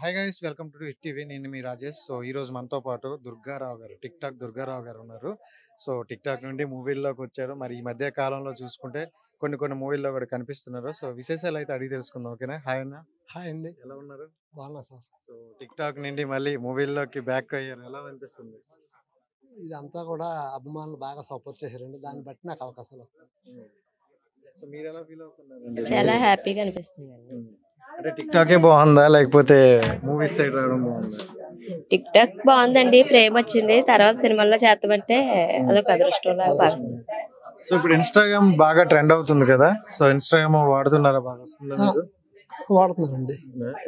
Hi guys, welcome to hit TV. నేను మీ Rajesh. So ఈ రోజు మనతో పాటు దుర్గారావు గారు, టిక్ టాక్ దుర్గారావు గారు ఉన్నారు. సో టిక్ టాక్ నుండి మూవీల్లోకి వచ్చారు. మరి ఈ మధ్య కాలంలో చూసుకుంటే కొన్ని మూవీల్లో కూడా కనిపిస్తున్నారు. సో విశేషాలు అయితే అడిగి తెలుసుకుందాం. ఓకేనా? హాయ్ అన్న, హాయ్ అండి, ఎలా ఉన్నారు? బాగున్నా సార్. సో టిక్ టాక్ నుండి మళ్ళీ మూవీల్లోకి బ్యాక్ అయ్యారు, ఎలా అనిపిస్తుంది? ఇదంతా కూడా అభిమానులు బాగా సపోర్ట్ చేశారండి. దాన్ని బట్టి నాకు అవకాశాలు వస్తాయి. సో మీరు ఎలా ఫీల్ అవుతున్నారు? చాలా హ్యాపీగా అనిపిస్తుంది అండి. అంటే టిక్ టాకే బాగుందా లేకపోతే మూవీస్ సైడ్ రావడం బాగుందా? టిక్ టాక్ బాగుందండి, ప్రేమ వచ్చింది, తర్వాత సినిమాల్లో చేస్తామంటే అదొక అదృష్టం లాగా భావిస్తుంది. సో ఇప్పుడు ఇన్స్టాగ్రామ్ బాగా ట్రెండ్ అవుతుంది కదా, సో ఇన్స్టాగ్రామ్ వాడుతున్నారా? బాగా వస్తుందా మీకు? వాడుతున్నానండి.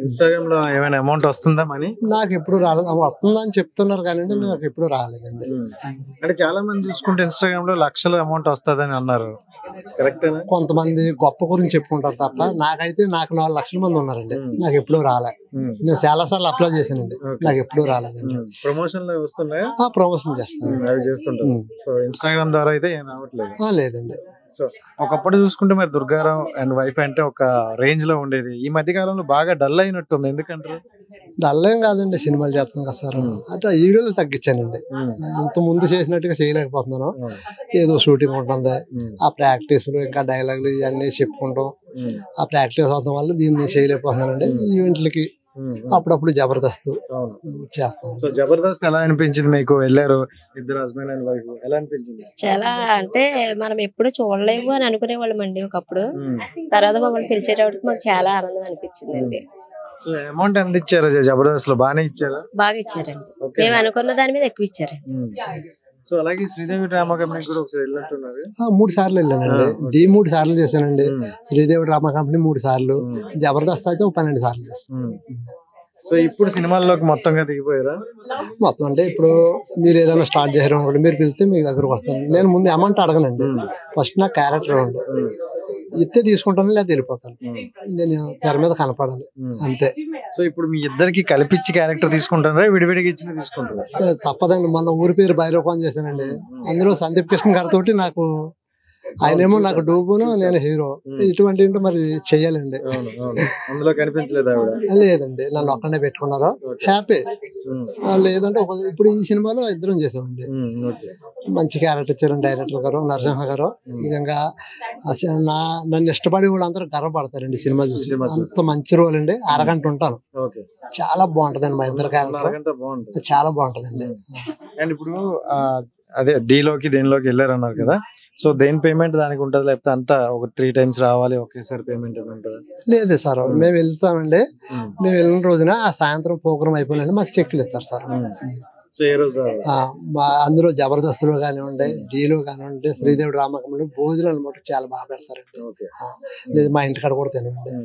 ఇన్స్టాగ్రామ్ లో ఏమైనా అమౌంట్ వస్తుందా మనీ? నాకు ఎప్పుడు రాలేదు. వస్తుందని చెప్తున్నారు కానీ నాకు ఎప్పుడు రాలేదండి. అంటే చాలా మంది చూసుకుంటే ఇన్స్టాగ్రామ్ లో లక్షల అమౌంట్ వస్తుందని అన్నారు, కరెక్టేనా? కొంతమంది గొప్ప గురించి చెప్పుకుంటారు తప్ప నాకైతే 4 లక్షల మంది ఉన్నారండి. నాకు ఎప్పుడు రాలే. నేను చాలా సార్లు అప్లై చేశానండి, నాకు ఎప్పుడు రాలేదండి. ప్రమోషన్ లో వస్తున్నాయా? ప్రమోషన్ చేస్తాను, అవి చేస్తుంటారు. సో ఇన్స్టాగ్రామ్ ద్వారా అయితే ఏం రావట్లేదు. లేదండి. సో ఒకప్పుడు చూసుకుంటే మరి దుర్గారావు అండ్ వైఫ్ అంటే ఒక రేంజ్ లో ఉండేది. ఈ మధ్య కాలంలో బాగా డల్ అయినట్టుంది, ఎందుకంటారు? డల్లేం కాదండి, సినిమాలు చేస్తాను కదా సార్. అంటే వీడియోలు తగ్గించానండి. ఇంత ముందు చేసినట్టుగా చేయలేకపోతున్నాను. ఏదో షూటింగ్ ఉంటుంది, ఆ ప్రాక్టీస్లు ఇంకా డైలాగులు ఇవన్నీ చెప్పుకుంటాం. ఆ ప్రాక్టీస్ అవడం వల్ల దీన్ని చేయలేకపోతున్నానండి. ఈవెంట్లకి అప్పుడప్పుడు జబర్దస్త్ చేస్తాం. సో జబర్దస్త్ ఎలా అనిపించింది మీకు? వెళ్ళారు ఇద్దరు హస్బెండ్ అండ్ వైఫ్, ఎలా అనిపించింది? చాలా అంటే మనం ఎప్పుడు చూడలేము అని అనుకునేవాళ్ళం అండి ఒకప్పుడు. తర్వాత మమ్మల్ని పిలిచేటప్పటికి మాకు చాలా ఆనందం అనిపించింది అండి. సో అమౌంట్ ఎంత ఇచ్చారు జబర్దస్త్ లో? బాగానే ఇచ్చారా? బాగా ఇచ్చారండి, మేము అనుకున్న దాని మీద ఎక్కువ ఇచ్చారండి. సో అలాగే శ్రీదేవి డ్రామా కంపెనీ కూడా ఒకసారి వెళ్ళినట్టున్నారు. 3 సార్లు వెళ్ళానండి. 3 సార్లు చేశానండి. శ్రీదేవి డ్రామా కంపెనీ 3 సార్లు, జబర్దస్త్ అయితే 12 సార్లు చేశాను. సో ఇప్పుడు సినిమాల్లోకి మొత్తంగా దిగిపోయారా? మొత్తం అంటే ఇప్పుడు మీరు ఏదైనా స్టార్ట్ చేశారు అనుకోండి, మీరు పిలిస్తే మీ దగ్గరకు వస్తాను. నేను ముందు అమౌంట్ అడగనండి, ఫస్ట్ నా క్యారెక్టర్ ఉండి ఇస్తే తీసుకుంటాను, లేదా వెళ్ళిపోతాను. నేను తెర మీద కనపడాలి అంతే. సో ఇప్పుడు మీ ఇద్దరికి కలిపిచ్చి క్యారెక్టర్ తీసుకుంటారా, విడివిడిగా ఇచ్చిన తీసుకుంటారా? తప్పదండి. మొన్న ఊరి పేరు భైరవపాన్ చేశానండి. అందులో సందీప్ కృష్ణ గారితో నాకు, ఆయనేమో నాకు డూబును, నేను హీరో. ఇటువంటి మరి చెయ్యాలండి. అందులో కనిపించలేదు ఆవిడ? లేదండి, నన్ను ఒక్కడే పెట్టుకున్నారు. హ్యాపీ. లేదంటే ఇప్పుడు ఈ సినిమాలో ఇద్దరం చేసామండి. మంచి క్యారెక్టర్ ఇచ్చారు డైరెక్టర్ గారు, నరసింహ గారు. నిజంగా నన్ను ఇష్టపడి కూడా అందరూ గర్వపడతారండి సినిమా చూసి. అంత మంచి రోల్ అండి. అరగంట ఉంటాను, చాలా బాగుంటదండి. మా ఇద్దరు క్యారెక్టర్ చాలా బాగుంటదండి. అండ్ ఇప్పుడు అదే డీలోకి దేనిలోకి వెళ్ళారన్నారు కదా, సో దేని పేమెంట్ దానికి ఉంటుంది, లేకపోతే అంతా ఒక 3 times రావాలి ఒకేసారి పేమెంట్ ఉంటుంది? లేదు సార్, మేము వెళ్తామండి. మేము వెళ్ళిన రోజున ఆ సాయంత్రం ప్రోగ్రామ్ అయిపోయినండి మాకు చెక్కులు ఇస్తారు సార్. సో ఏ రోజు అందులో జబర్దస్త్లో కానివ్వండి, డీలో కానివ్వండి, శ్రీదేవి డ్రామా కంపెనీలో భోజనాలు మటు చాలా బాగా పెడతారండి. లేదు మా ఇంటికాడ కూడా తినండి,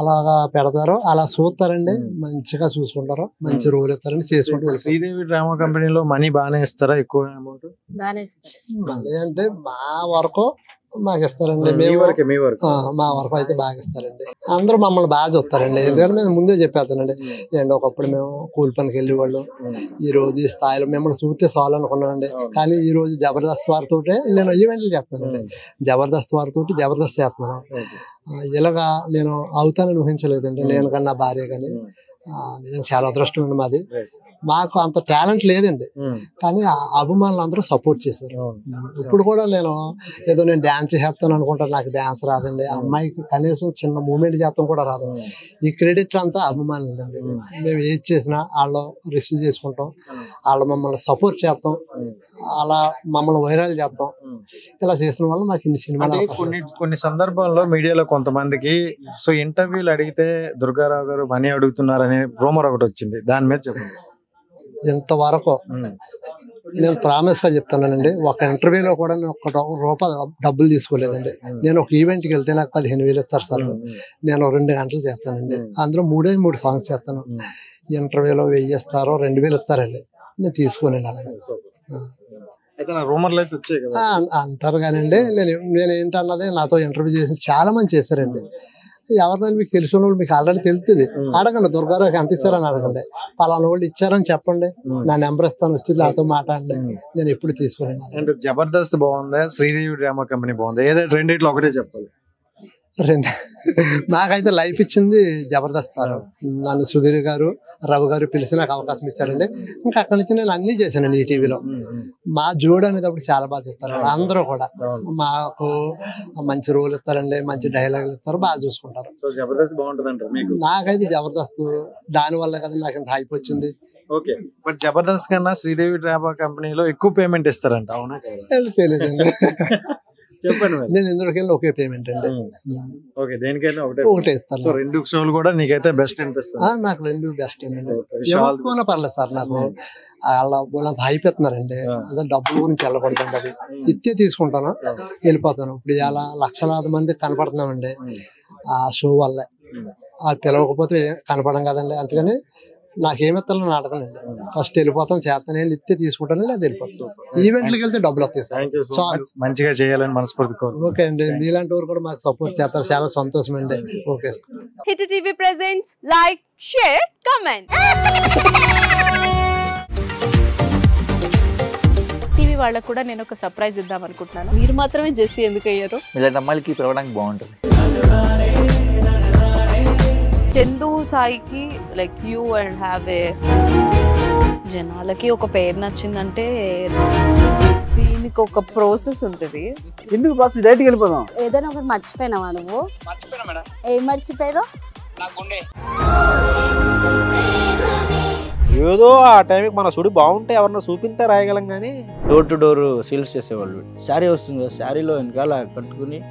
అలాగా పెడతారు. అలా చూస్తారండి, మంచిగా చూసుకుంటారు, మంచి రోల్ ఇస్తారండి, చేసుకుంటూ. శ్రీదేవి డ్రామా కంపెనీలో మనీ బాగానే ఇస్తారా? ఎక్కువ అమౌంట్ బాగానే ఇస్తారు. మనీ అంటే మా వరకు మాకు ఇస్తారండి. మా వరకు అయితే బాగా ఇస్తారండి. అందరూ మమ్మల్ని బాగా చూస్తారండి. ఎందుకంటే మేము ముందే చెప్పేస్తానండి. అండ్ ఒకప్పుడు మేము కూలి పనికి వెళ్ళేవాళ్ళు. ఈ రోజు ఈ స్థాయిలో మిమ్మల్ని చూస్తే చాలు అనుకున్నానండి. కానీ ఈ రోజు జబర్దస్త్ వారితో నేను ఈవెంట్లు చేస్తానండి. జబర్దస్త్ వారితో జబర్దస్త్ చేస్తున్నాను. ఇలాగా నేను అవుతానని ఊహించలేదండి, నేను కానీ నా భార్య కానీ. చాలా అదృష్టం అండి మాది. మాకు అంత టాలెంట్ లేదండి, కానీ అభిమానులు అందరూ సపోర్ట్ చేశారు. ఇప్పుడు కూడా నేను ఏదో నేను డాన్స్ చేస్తాను అనుకుంటాను, నాకు డాన్స్ రాదండి. అమ్మాయికి కనీసం చిన్న మూమెంట్ చేస్తాం కూడా రాదు. ఈ క్రెడిట్ అంతా అభిమానులదండి. మేము ఏది చేసినా వాళ్ళు రిసీవ్ చేసుకుంటాం, వాళ్ళు మమ్మల్ని సపోర్ట్ చేస్తాం, అలా మమ్మల్ని వైరల్ చేస్తాం. ఇలా చేసిన వల్ల మాకు ఇన్ని సినిమాలు. కొన్ని సందర్భాల్లో మీడియాలో కొంతమందికి సో ఇంటర్వ్యూలు అడిగితే దుర్గారావు గారు మనీ అడుగుతున్నారనే రూమర్ ఒకటి వచ్చింది, దాని మీద చెప్పండి. ఇంతవరకు నేను ప్రామిస్ గా చెప్తానండి, ఒక ఇంటర్వ్యూలో కూడా నేను ₹1 డబ్బులు తీసుకోలేదండి. నేను ఒక ఈవెంట్కి వెళ్తే నాకు 15,000 ఇస్తారు సార్. నేను 2 గంటలు చేస్తానండి, అందులో 3 సాంగ్స్ చేస్తాను. ఇంటర్వ్యూలో 1000 ఇస్తారో 2000 ఇస్తారండి, నేను తీసుకోనండి. అలాగే అంటారు కానండి. నేను ఏంటన్నది నాతో ఇంటర్వ్యూ చేసి చాలా మంది చేశారండి. ఎవరినైనా మీకు తెలిసిన వాళ్ళు మీకు ఆల్రెడీ తెలుస్తుంది, అడగండి. దుర్గారావుకి ఎంత ఇచ్చారని అడగండి. పలానా వాళ్ళు ఇచ్చారని చెప్పండి, నా నెంబర్ ఇస్తాను, వచ్చి నాతో మాట్లాడండి. నేను ఎప్పుడు తీసుకోండి. జబర్దస్త్ బాగుందా, శ్రీదేవి డ్రామా కంపెనీ బాగుందా? ఏదో రెండిట్లో ఒకటే చెప్పాలి. రెండు నాకైతే లైఫ్ ఇచ్చింది జబర్దస్త్ సార్. నన్ను సుధీర్ గారు, రవి గారు పిలిచి నాకు అవకాశం ఇచ్చారండి. ఇంకా అక్కడి నుంచి నేను అన్ని చేశానండి ఈ టీవీలో. మా జోడు అనేటప్పుడు చాలా బాగా చూస్తారండి అందరూ కూడా. మాకు మంచి రోల్ ఇస్తారండి, మంచి డైలాగులు ఇస్తారు, బాగా చూసుకుంటారు. జబర్దస్త్ బాగుంటుంది మీకు? నాకైతే జబర్దస్త్ దాని వల్ల కదా నాకు ఇంత హైప్ వచ్చింది. ఓకే, బట్ జబర్దస్త్ కన్నా శ్రీదేవి డ్రామా కంపెనీలో ఎక్కువ పేమెంట్ ఇస్తారంట, అవునా? తెలియదండి. చెప్పండి. నేను ఎందులోకి వెళ్ళి ఒకే పేమెంట్ అండి. ఓకే, దేనికైనా ఒకటే ఇస్తాను. సో 2 షోలు కూడా నీకైతే బెస్ట్ అనిపిస్తుంది? నాకు 2 బెస్ట్ అండి. ఎవరికైనా పర్లేదు సార్. నాకు వాళ్ళంత హైప్ ఇస్తున్నారండి, అదే డబ్బుల గురించి వెళ్ళకూడదండి. అది ఇత్తే తీసుకుంటాను, వెళ్ళిపోతాను. ఇప్పుడు ఇలా లక్షలాది మంది కనపడుతున్నామండి ఆ షో వల్లే. అది పిలవకపోతే కనపడం కదండి. అందుకని నాకేమెత్తాలని అడగనండి. ఫస్ట్ వెళ్ళిపోతాను, చేస్తాను, ఇత్తే తీసుకుంటాను, లేదా వెళ్ళిపోతాను. ఈవెంట్లకి వెళ్తే డబ్బులు వస్తాయి సార్. మంచిగా చేయాలని మనస్ఫూర్తి. ఓకే అండి, మీలాంటి వారు కూడా మాకు సపోర్ట్ చేస్తారు, చాలా సంతోషం అండి. Okay. Hit TV presents like, share, comment. TV వాళ్ళకు కూడా నేను ఒక సర్ప్రైజ్ ఇద్దాం అనుకుంటున్నాను. మీరు మాత్రమే జెస్సీ ఎందుకు అయ్యారు? ఇలాంటి అమ్మాయిలకి పిలవడానికి బాగుంటుంది. చందు సాయికి like you and have a జనాలకి ఒక పేరు నచ్చిందంటే దీనికి ఒక ప్రాసెస్ ఉంటుంది. ఎందుకు బాక్స్ డైరెక్ట్కి వెళ్ళిపోదాం. ఏదైనా ఒకటి మర్చిపోయినావా నువ్వు? ఏం మర్చిపోయారు? ఏదో ఆ టైంకి మన సుడి బాగుంటే ఎవరన్నా చూపింటే రాయగలం కానీ డోర్ టు డోర్ సేల్స్ చేసేవాళ్ళు. శారీ వస్తుంది, శారీలో వెనకాల కట్టుకుని